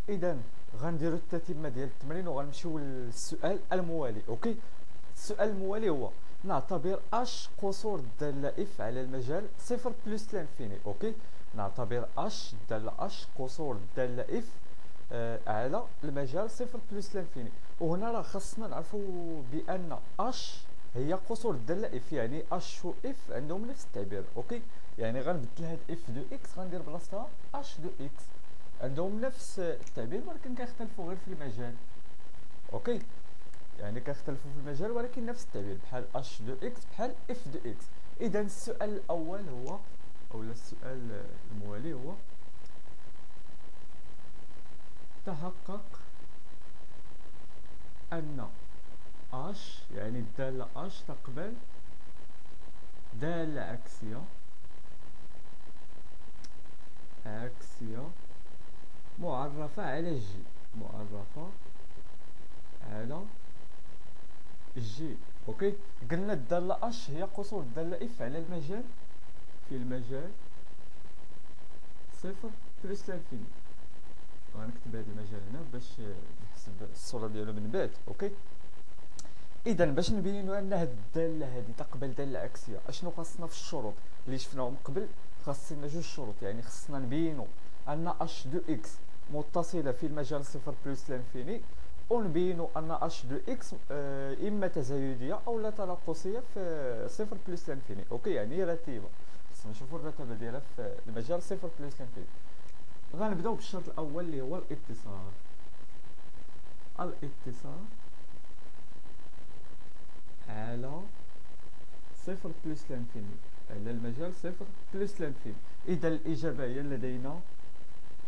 اذا غنديرو التتمه ديال التمرين وغنمشيو للسؤال الموالي. اوكي، السؤال الموالي هو: نعتبر اش قصور الداله اف على المجال صفر بلس لانفيني. اوكي، نعتبر اش الداله اش قصور الداله اف على المجال صفر بلس لانفيني. وهنا راه خاصنا نعرفوا بان اش هي قصور الداله اف، يعني اش و اف عندهم نفس التعبير. اوكي، يعني غنبدل هاد اف دو اكس غندير بلاصتها اش دو اكس، عندهم نفس التعبير ولكن كيختلفوا غير في المجال. اوكي، يعني كيختلفوا في المجال ولكن نفس التعبير، بحال اش دو اكس بحال اف دو اكس. اذا السؤال الاول هو، او السؤال الموالي هو: تحقق ان اش، يعني الدالة اش تقبل دالة عكسية معرفة على جي، معرفة على جي. اوكي، قلنا الدالة اش هي قصور الدالة اف على المجال، في المجال صفر بلس لانفيني. غنكتب هذا المجال هنا باش نحسب الصورة ديالو من بعد. اوكي، اذا باش نبينوا ان هاد الداله هذه تقبل داله عكسيه، اشنو خاصنا في الشروط اللي شفناهم قبل؟ خاصنا جوج شروط، يعني خاصنا نبينوا ان اش دو اكس متصله في المجال صفر بلس لانفيني، ونبينوا ان اش دو اكس اما تزايديه او لا تناقصيه في صفر بلس لانفيني. اوكي، يعني رتيبه، خاصنا نشوفوا الرتبه ديالها في المجال صفر بلس لانفيني. غنبداو بالشرط الاول اللي هو الاتصال. الاتصال على صفر بلس لانفيني، على المجال صفر بلس لانفيني. إذا الإجابة هي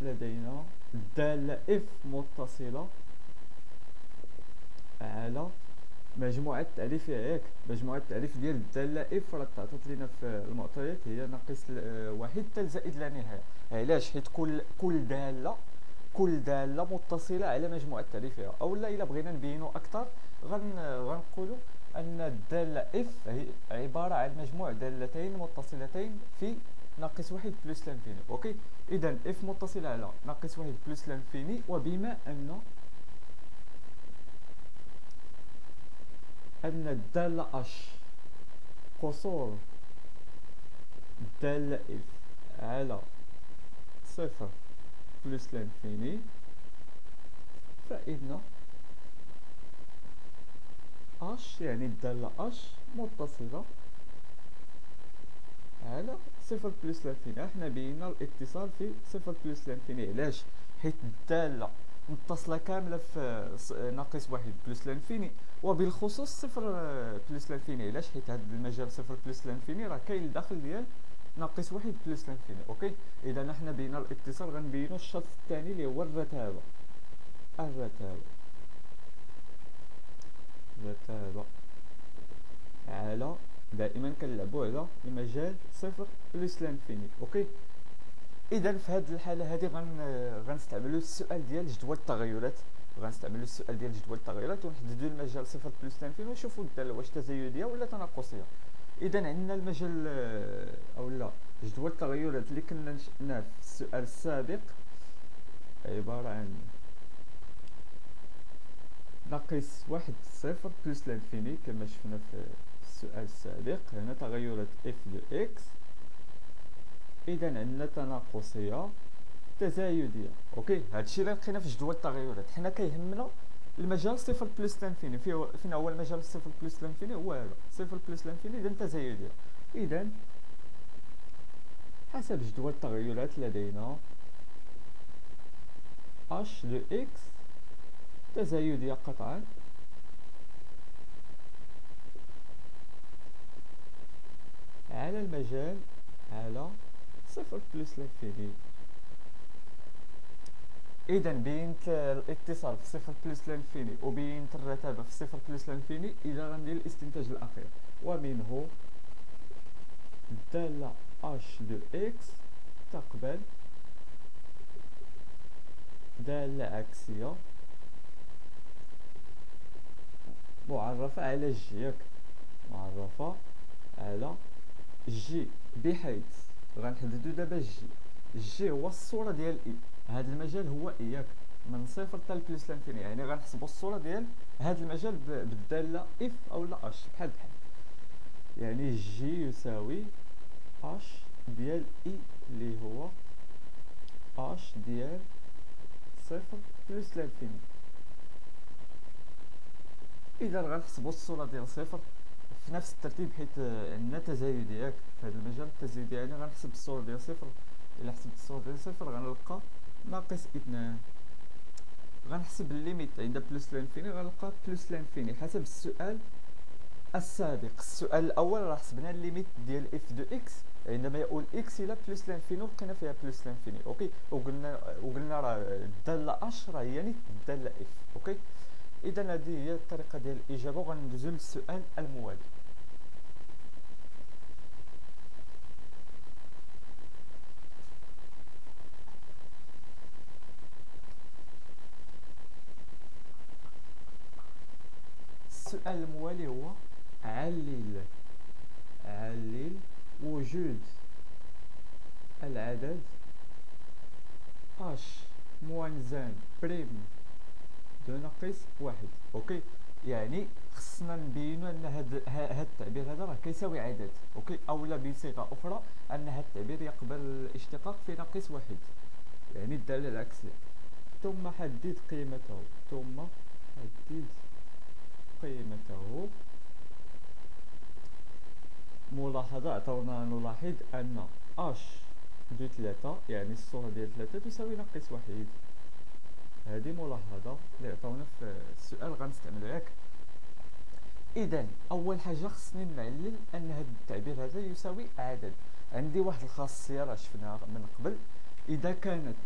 لدينا الدالة اف متصلة على مجموعة التعريف، ياك مجموعة التعريف ديال الدالة اف راه تعطات لينا في المعطيات هي ناقص واحد حتى زائد لا نهاية. علاش؟ حيت كل دالة متصلة على مجموعة تعريفها. اولا الا بغينا نبينو اكثر غنقولوا ان الدالة اف هي عبارة عن مجموع دالتين متصلتين في ناقص واحد بلس لانفيني. اوكي، اذا اف متصلة على ناقص واحد بلس لانفيني، وبما ان الدالة اش قصور الدالة اف على صفر بلس لانفيني، فإن اش يعني الدالة اش متصلة على صفر بلس لانفيني. احنا بينا الاتصال في صفر بلس لانفيني. علاش؟ حيت الدالة متصلة كاملة في ناقص واحد بلس لانفيني، وبالخصوص صفر بلس لانفيني. علاش؟ حيت هاد المجال صفر بلس لانفيني راه كاين الداخل ديال ناقص واحد بلس لانفيني. اوكي، اذا احنا بينا الاتصال غنبينو الشرط الثاني اللي هو الرتابة. الرتابة على، دائما كنلعبوا على المجال صفر بلس لانفيني. اوكي، اذا في هذه الحاله هذه غنستعملوا السؤال ديال جدول التغيرات. ونحددوا المجال صفر بلس لانفيني ونشوفوا الداله واش تزايديه ولا تناقصيه. اذا عندنا المجال او لا جدول التغيرات اللي كنا نشأناه في السؤال السابق عباره عن ناقص واحد صفر بلس لانفيني كما شفنا في السؤال السابق. هنا تغيرات اف دو اكس. اذا عندنا تناقصيه تزايديه. اوكي، هادشي اللي لقينا في جدول التغيرات. حنا كيهمنا المجال صفر بلس لانفيني. فين هو المجال صفر بلس لانفيني؟ هو هذا صفر بلس لانفيني، اذا تزايديه. اذا حسب جدول التغيرات لدينا اش دو اكس تزايديه قطعا على المجال على صفر بلس لانفيني. اذا بينت الاتصال في صفر بلس لانفيني وبينت الرتابه في صفر بلس لانفيني. اذا غندير الاستنتاج الاخير، ومنه الداله اش دو اكس تقبل داله عكسيه معرفه على جي، ياك معرفه على جي، بحيث غنحددو دابا جي هو الصوره ديال اي. هذا المجال هو إياك من صفر حتى بلس لانفيني، يعني غنحسبوا الصورة ديال هذا المجال بالدالة اف أو لا اش بحال بحال. يعني جي يساوي اش ديال اي اللي هو اش ديال صفر بلس لانفيني. إذا غنحسبوا الصورة ديال صفر في نفس الترتيب، حيت عندنا تزايد ياك في هذا المجال التزايد، يعني غنحسب الصورة ديال صفر. إلا حسبت الصورة ديال صفر غنلقى ناقص اثنان. غنحسب الليميت عند بلس لانفيني، غنلقى بلس لانفيني حسب السؤال السابق. السؤال الاول راه حسبنا الليميت ديال اف دو اكس عندما يؤول اكس الى بلس لانفيني ولقينا فيها بلس لانفيني، اوكي. وقلنا راه الداله اش راه هي نيت الداله اف، اوكي. اذا هذه هي الطريقه ديال الاجابه، وغندوزو للسؤال الموالي. السؤال الموالي هو علل وجود العدد اش موانزان بريم دو ناقص واحد، اوكي. يعني خصنا نبينوا ان هذا التعبير هذا راه كيساوي عدد، اوكي. اولا بصيغه اخرى ان هذا التعبير يقبل الاشتقاق في ناقص واحد، يعني الداله العكسيه. ثم حدد قيمته، ملاحظه عطاونا نلاحظ ان اش دو 3 يعني الصوره ديال 3 تساوي ناقص واحد. هذه ملاحظه اللي عطاونا في السؤال غنستعملها ياك. اذا اول حاجه خصني نعلل ان هذا التعبير هذا يساوي عدد. عندي واحد الخاصيه راه شفناها من قبل، اذا كانت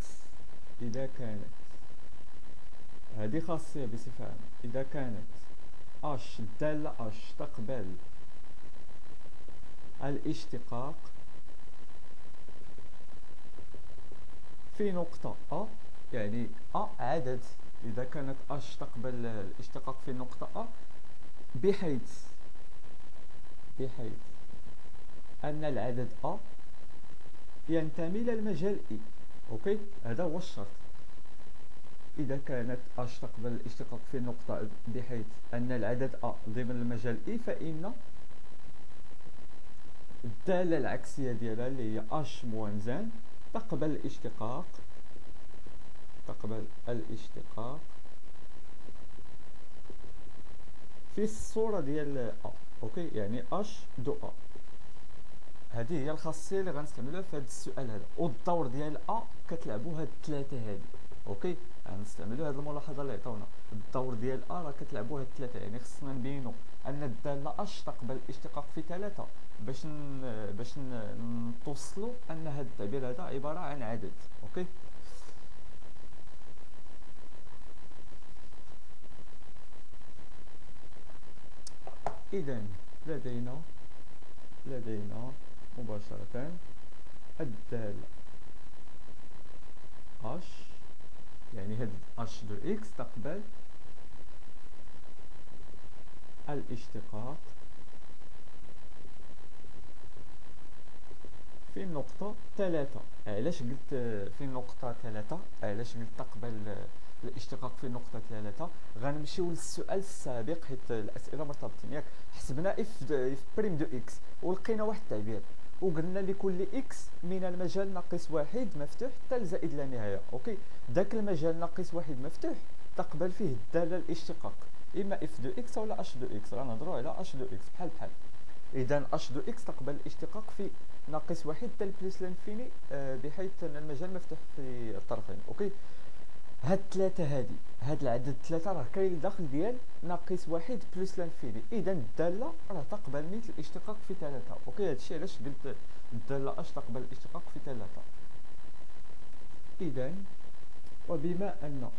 هذه خاصيه بصفه عامه، اذا كانت اش الداله اش تقبل الاشتقاق في نقطه ا، يعني ا عدد، اذا كانت اش تقبل الاشتقاق في نقطه ا بحيث أن العدد أ ينتمي للمجال إي، أوكي. هذا هو الشرط. إذا كانت أش تقبل الاشتقاق في نقطة بحيث أن العدد أ ضمن المجال إي، فإن الدالة العكسية ديالها اللي هي أش موانزان تقبل الاشتقاق في الصورة ديال أ، أوكي. يعني أش دو أ. هذه هي الخاصيه اللي غنستعملوها في هذا السؤال هذا. والدور ديال ا كتلعبوا هاد الثلاثه هادي، اوكي. غنستعملوا هاد الملاحظه اللي عطاونا. الدور ديال ا راه كتلعبوا هاد الثلاثه، يعني خصنا نبينوا ان الداله اش تقبل الاشتقاق في ثلاثه باش نتوصلوا ان هاد التعبير هذا عباره عن عدد، اوكي. اذا لدينا مباشرة الدالة اش، يعني هاد اش دو اكس تقبل الاشتقاق في النقطة 3. علاش قلت في النقطة 3؟ علاش قلت تقبل الاشتقاق في النقطة 3؟ غنمشيو للسؤال السابق حيت الأسئلة مرتبطين ياك. حسبنا اف بريم دو اكس ولقينا واحد التعبير، وقلنا لكل اكس من المجال ناقص واحد مفتوح حتى لزائد لا نهاية، اوكي. داك المجال ناقص واحد مفتوح تقبل فيه الدالة الاشتقاق، اما اف دو اكس ولا اش دو اكس. غنهضروا على اش دو اكس بحال بحال. اذا اش دو اكس تقبل الاشتقاق في ناقص واحد حتى بلس لانفيني، بحيث ان المجال مفتوح في الطرفين، اوكي. هاد الثلاثه هاد العدد ثلاثه راه كاين داخل ديال ناقص واحد بلس لانفيني، اذا الداله راه تقبل نيت الاشتقاق في ثلاثه، اوكي. هادشي علاش قلت الداله اش تقبل الاشتقاق في ثلاثه. اذا وبما ان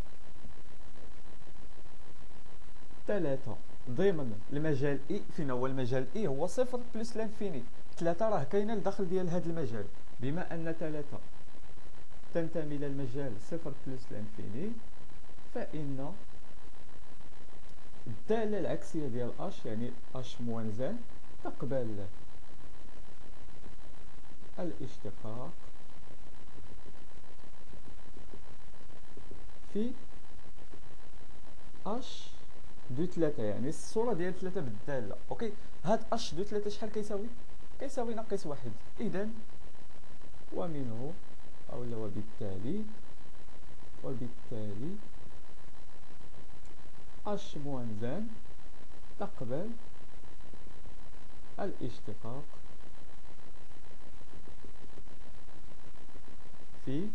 ثلاثة ضمن المجال اي، فين هو المجال اي؟ هو صفر بلس لانفيني. ثلاثة راه كاينه لداخل ديال هذا المجال، بما ان ثلاثة تنتمي الى المجال صفر بلس لانفيني، فإن الدالة العكسية ديال اش، يعني اش موان زان، تقبل الاشتقاق في اش دو 3. يعني الصورة ديال 3 بالدالة. اوكي، هاد اش دو 3 شحال كيساوي؟ كيساوي ناقص واحد. اذا ومنه او لا وبالتالي اش موان زان تقبل الاشتقاق في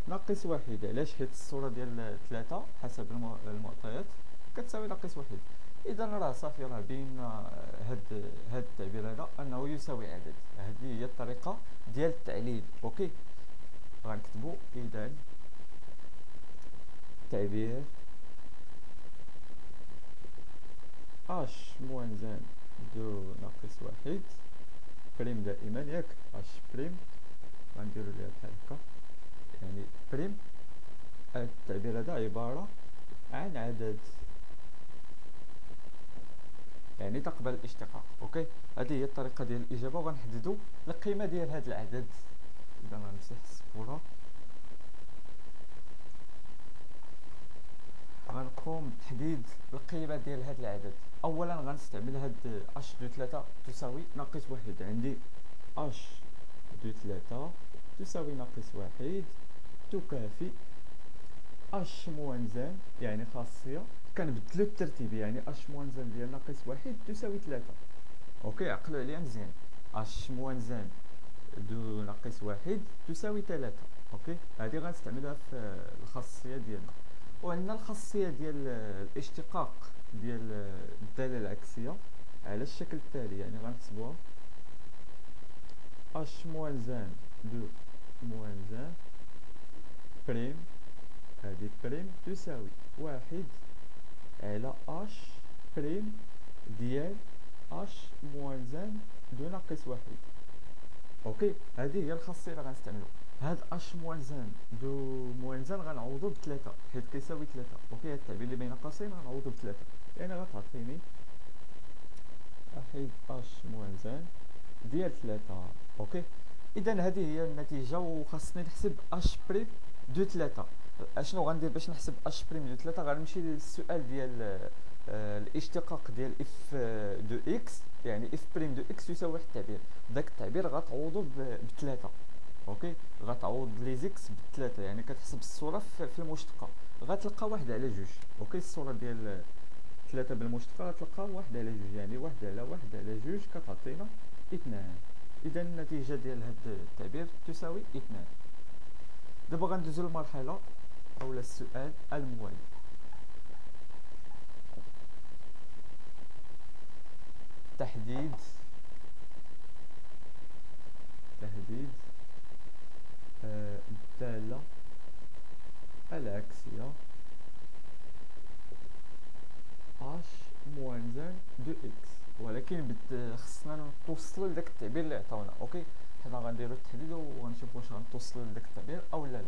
ناقص واحد. علاش؟ حيت الصورة ديال 3 حسب المعطيات كتساوي ناقص واحد. اذا راه صافي، راه بين هاد التعبير هذا انه يساوي عدد. هذه هي الطريقة ديال التعليل. اوكي، غنكتبو اذا تعبير اش موان زان دو ناقص واحد بريم دائما، ياك؟ اش بريم غنديرو ليها بحال هكا، يعني بريم. التعبير هذا عبارة عن عدد، يعني تقبل الاشتقاق. اوكي، هذه هي الطريقة ديال الإجابة. وغنحددو القيمة ديال هذا العدد. إذا غنمسح السبورة، غنقوم بتحديد القيمة ديال هذا العدد. أولا غنستعمل هاد اش دو 3 تساوي ناقص واحد. عندي اش دو 3 تساوي ناقص واحد تكافئ اش موان زان، يعني خاصية كنبدلو الترتيب، يعني اش موان زان ديال ناقص واحد تساوي 3. اوكي، عقلوا عليا مزيان. اش موان زان دو ناقص واحد تساوي 3. اوكي، هذه غنستعملها في الخاصية ديالنا. وعندنا الخاصية ديال الاشتقاق ديال الدالة العكسية على الشكل التالي. يعني غنحسبوها اش موان زان دو موان زان بريم، هذه بريم تساوي واحد على اش بريم ديال اش موان زان دو ناقص واحد. اوكي، هذه هي الخاصيه اللي غنستعملو. هاد اش موان زان دو موان زان غنعوضو بثلاثة حيت كيساوي 3. اوكي، هاد التعبير اللي بين قوسين غنعوضو بثلاثة، يعني غتعطيني واحد اش موان زان ديال 3. اوكي، اذا هذه هي النتيجه. وخاصني نحسب اش بريم دو 3. اشنو غندير باش نحسب اش بريم دو 3؟ غنمشي للسؤال ديال الاشتقاق ديال اف دو اكس، يعني اف بريم دو اكس يساوي واحد التعبير. داك التعبير غتعوضو بثلاثة. اوكي، غتعوض لي زيكس بثلاثة، يعني كتحسب الصوره في المشتقه غتلقى واحد على جوج. اوكي، الصوره ديال 3 بالمشتقه غتلقى واحد على جوج، يعني واحد على واحد على جوج كتعطينا 2. اذا النتيجه ديال هذا التعبير تساوي 2. دابا غندوزو للمرحله اولا السؤال الموالي. تحديد الدالة العكسية اش موان زان دو اكس، ولكن خصنا نتوصلوا لذاك التعبير اللي عطاونا. اوكي، حنا غنديروا التحديد وغنشوفوا واش غنتوصلوا لذاك التعبير او لا.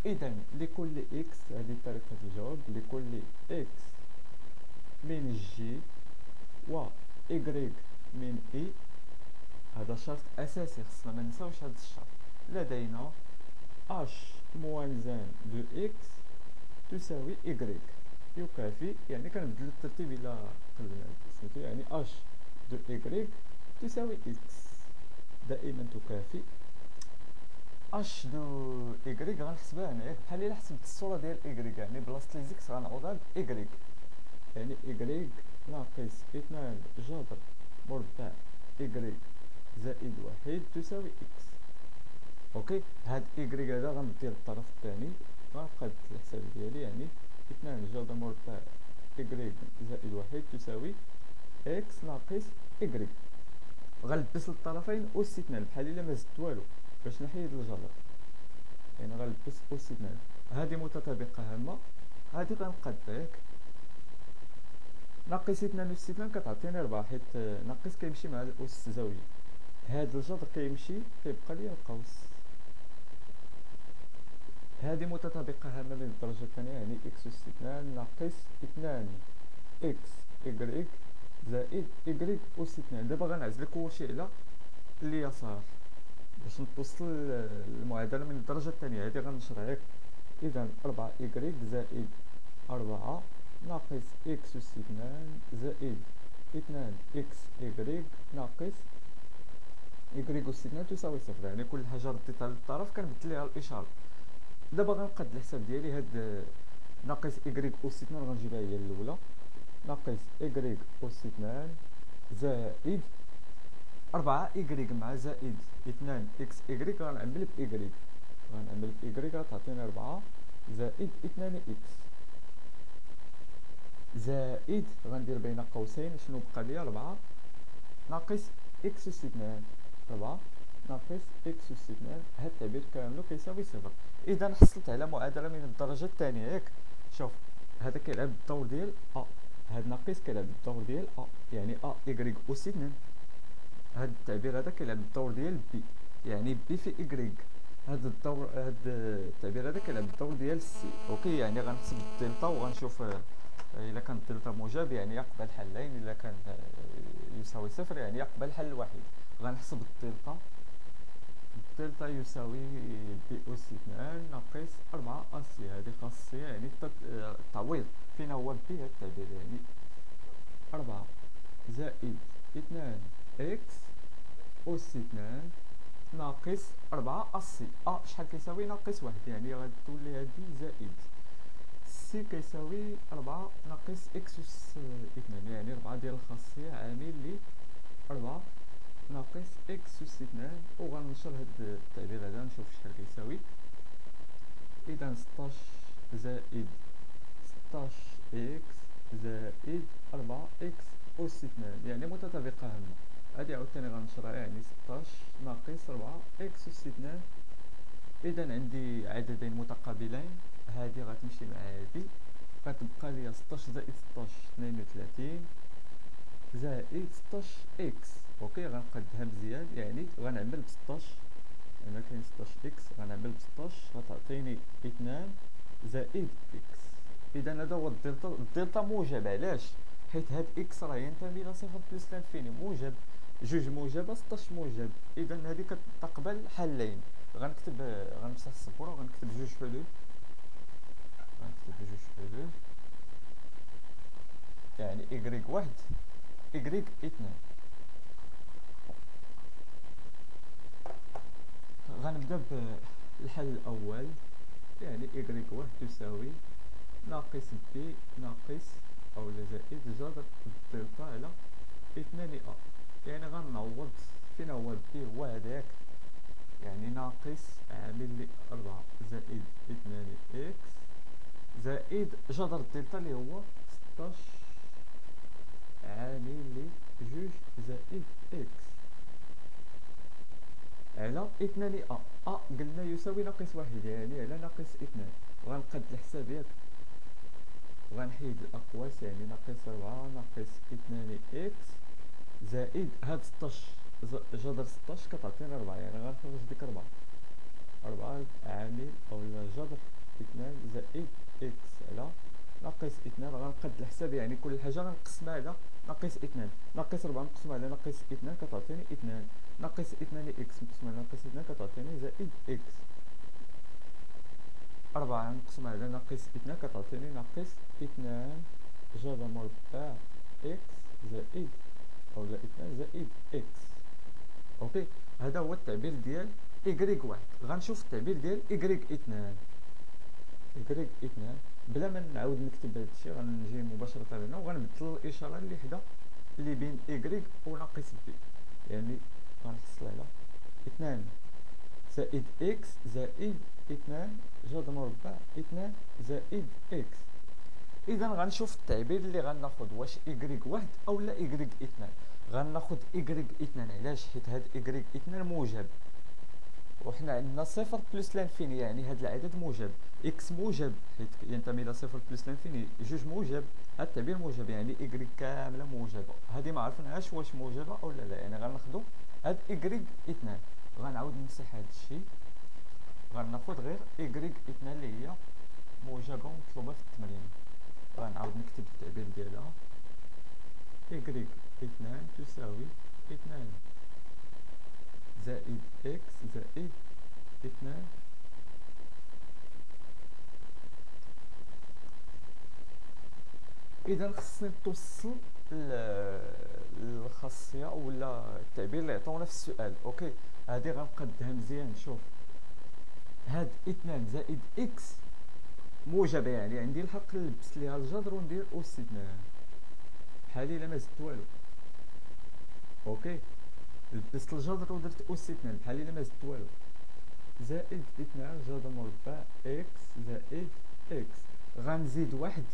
اذا لكل اكس، هذه طريقه الجواب، لكل اكس من جي و إيكغيك من إي، هذا شرط أساسي خصنا ما نساوش هذا الشرط. لدينا اش موان زان دو إكس تساوي إيكغيك يكافئ، يعني كنبدلو الترتيب إلى قلبنا سميتو، يعني اش دو إيكغيك تساوي إكس دائما تكافئ اش دو إيكغيك. غنحسبها هنايا بحال إلا حسبت الصورة ديال إيكغيك، يعني بلاصة لي زيكس غنعوضها بإيكغيك، يعني إيكغيك ناقص 2 جذر مربع إيكغيك زائد واحد تساوي إكس. أوكي، هاد إيكغيك هذا غندير الطرف الثاني، غنبقى الحساب ديالي، يعني 2 جذر مربع إيكغيك زائد واحد تساوي إكس ناقص إيكغيك. غنلبس للطرفين أس 2 بحال إلا ما زدت والو باش نحيد الجذر، يعني غنلبس أس 2. هادي متطابقة هامة، هادي غنقادها ياك، ناقص 2 أس 2 كتعطيني 4 حيت ناقص كيمشي مع الأس الزوجي. هاد الجذر كيمشي كيبقى ليا القوس. هادي متطابقة هامة من الدرجة الثانية، يعني إكس أس 2 ناقص 2 إكس إيكغيك زائد إيكغيك أس 2. دابا غنعزل كلشي على اليسار باش نتوصل للمعادلة من الدرجة الثانية. هادي غنشرها ياك، إذا 4 إكغيك زائد 4 ناقص إكس أس 2 زائد 2 إكس إكغيك ناقص إكغيك أس 2 تساوي صفر. يعني كل حاجة رديتها للطرف كنبدل ليها الإشارة. دابا غنقاد الحساب ديالي، هاد ناقص إكغيك أس 2 غنجيبها هي الأولى، ناقص إكغيك أس 2 زائد 4 إكغيك مع زائد 2 إكس إكغيك غنعمل بإكغيك، غنعمل بإكغيك غتعطيني 4 زائد 2 إكس زائد غندير بين قوسين شنو بقى ليا 4 ناقص إكس أس 2، 4 ناقص إكس أس 2. هاد التعبير كامل كيساوي صفر. إذا حصلت على معادلة من الدرجة الثانية ياك. شوف هذا كيلعب الدور ديال أ، هاد ناقص كيلعب الدور ديال أ، يعني أ إكغيك أس 2. هاد التعبير هذا كيلعب الدور ديال بي، يعني بي في إكغيك. هاد الدور، هاد التعبير هذا كيلعب الدور ديال سي. اوكي، يعني غنحسب الدلتا وغنشوف الا كان الدلتا موجب يعني يقبل حلين، الا كان يساوي صفر يعني يقبل حل واحد. غنحسب الدلتا، الدلتا يساوي بي أس 2 ناقص 4 أسي. هذه خاصية يعني التعويض. فين هو بي؟ هاد التعبير يعني 4 زائد 2 إكس أس 2 ناقص 4 أسي. شحال كيساوي؟ ناقص واحد، يعني غتولي هادي زائد سي كيساوي 4 ناقص إكس أس 2، يعني 4 ديال الخاصية عامل لي 4 ناقص إكس أس 2. وغنشر هاد التعبير هذا نشوف شحال كيساوي. إذا 16 زائد 16 إكس زائد 4 إكس أس 2، يعني متطابقة هما. هادي عاوتاني غنشرها، يعني 16 ناقص 4 إكس أس 2. إذا عندي عددين متقابلين، هادي غتمشي مع هادي، غتبقى ليا 16 زائد 16 32 زائد 16 إكس. اوكي، غنقدها مزيان، يعني غنعمل ب 16، هنا كاين 16 إكس غنعمل ب 16 غتعطيني 2 زائد إكس. إذا هذا هو الدلتا. الدلتا موجب، علاش؟ حيت هاد إكس راه ينتمي إلى صفر بلس لانفيني، موجب، جوج موجبة 16 موجب. إذا هادي كتقبل حلين. غنكتب، غنمسح السبورة وغنكتب جوج حلول، غنكتب جوج حلول، يعني إكغيك واحد إكغيك 2. غنبدا بالحل الأول، يعني إكغيك واحد تساوي ناقص بي ناقص أولا زائد جذر الدلتا على 2 أ. يعني غنعوض فين هو بي، هو هداك، يعني ناقص عامل لي 4 زائد 2 إكس زائد جذر الدلتا اللي هو 16 عامل لي 2 زائد إكس على 2 أ. قلنا يساوي ناقص واحد، يعني على ناقص 2. غنقاد الحساب ياك، غنحيد الأقواس، يعني ناقص 4 ناقص 2 إكس زائد هاد 16 جذر 16 كتعطيني 4، يعني غنخرج ديك 4 عامل أولا جذر 2 زائد إكس على ناقص 2. غنقاد الحساب، يعني كل حاجة غنقسمها على ناقص 2. ناقص 4 نقسمها على ناقص 2 كتعطيني 2، ناقص 2 إكس نقسمها على ناقص 2 كتعطيني زائد إكس. 4 نقسمها على ناقص 2 كتعطيني ناقص 2 جذر مربع إكس زائد أولا 2 زائد إكس. أوكي، هذا هو التعبير ديال إكغيك واحد. غنشوف التعبير ديال إكغيك 2. إكغيك 2 بلا ما نعاود نكتب هادشي، غنجي مباشرة هنا وغنبدل الإشارة اللي حدا اللي بين إكغيك وناقص بي، يعني غنحصل على 2 زائد إكس زائد 2 جذر مربع 2 زائد إكس. إذا غنشوف التعبير اللي غناخد، واش إكغيك واحد أو لا إكغيك 2. غناخد إكغيك 2، علاش؟ حيت هاد إكغيك 2 موجب، وحنا عندنا صفر بلس لانفيني، يعني هاد العدد موجب. إكس موجب حيت ينتمي إلى صفر بلس لانفيني، جوج موجب، هاد التعبير موجب، يعني إكغيك كاملة موجبة. هادي ما عرفناهاش واش موجبة أو لا، يعني غناخدو هاد إكغيك 2. غنعاود نمسح هاد الشي، غناخد غير إكغيك 2 اللي هي موجبة ومطلوبة في التمرين. غنعاود نكتب التعبير ديالها، إكغيك 2 تساوي 2 زائد إكس زائد 2 اذا خصني توصل الخاصيه ولا التعبير اللي عطاونا في السؤال. اوكي، هذه غنقدها مزيان. شوف، هاد 2 زائد اكس موجبه، يعني عندي الحق نلبس ليها الجذر وندير اس 2 بحال الا ما زدت والو. اوكي، لبست الجذر ودرت اس 2 بحال الا ما زدت والو، زائد 2 جذر مربع اكس زائد اكس. غنزيد واحد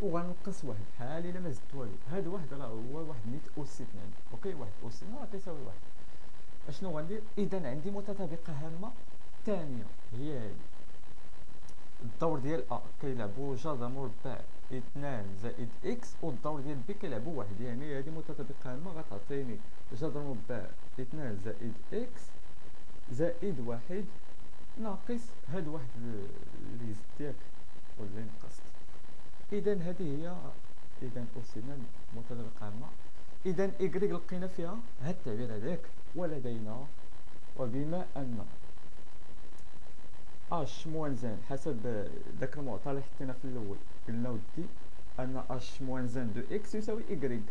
وغنقص واحد بحال الا ما زدت والو. هاد واحد راه هو واحد نيت اس 2. اوكي، واحد اس 2 راه كيساوي واحد. اشنو غندير؟ اذا عندي متطابقه هامه ثانيه هي هادي. الدور ديال ا كيلعبوا جذر مربع 2 زائد اكس، والدور ديال بي كيلعبوا واحد. يعني هذه متطابقه هامه غتعطيني جذر مربع 2 زائد اكس زائد واحد ناقص هاد واحد اللي زدت ياك ولا اللي نقصت. اذا هذه هي اذا اسنا متطابقه عامه. اذا ايكغيك لقينا فيها هاد التعبير هذاك. ولدينا، وبما ان اش موان زين حسب داك المعطى اللي حطينا في الاول، قلنا ودي ان اش موان زين دو اكس يساوي ايكغيك،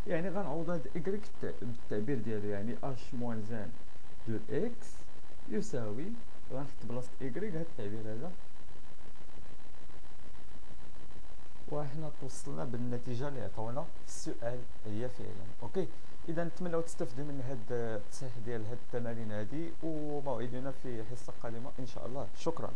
يعني غنعوض هاد ايكغيك بالتعبير ديالو. يعني اش موان زين دو اكس يساوي، غنحط بلاصه ايكغيك هاد التعبير هذا، وحنا توصلنا بالنتيجه اللي عطاونا في السؤال هي فعلا. اوكي، اذا نتمنى تستافدوا من هاد التصحيح ديال هاد التمارين هادي، وموعدنا في حصه قادمه ان شاء الله. شكرا.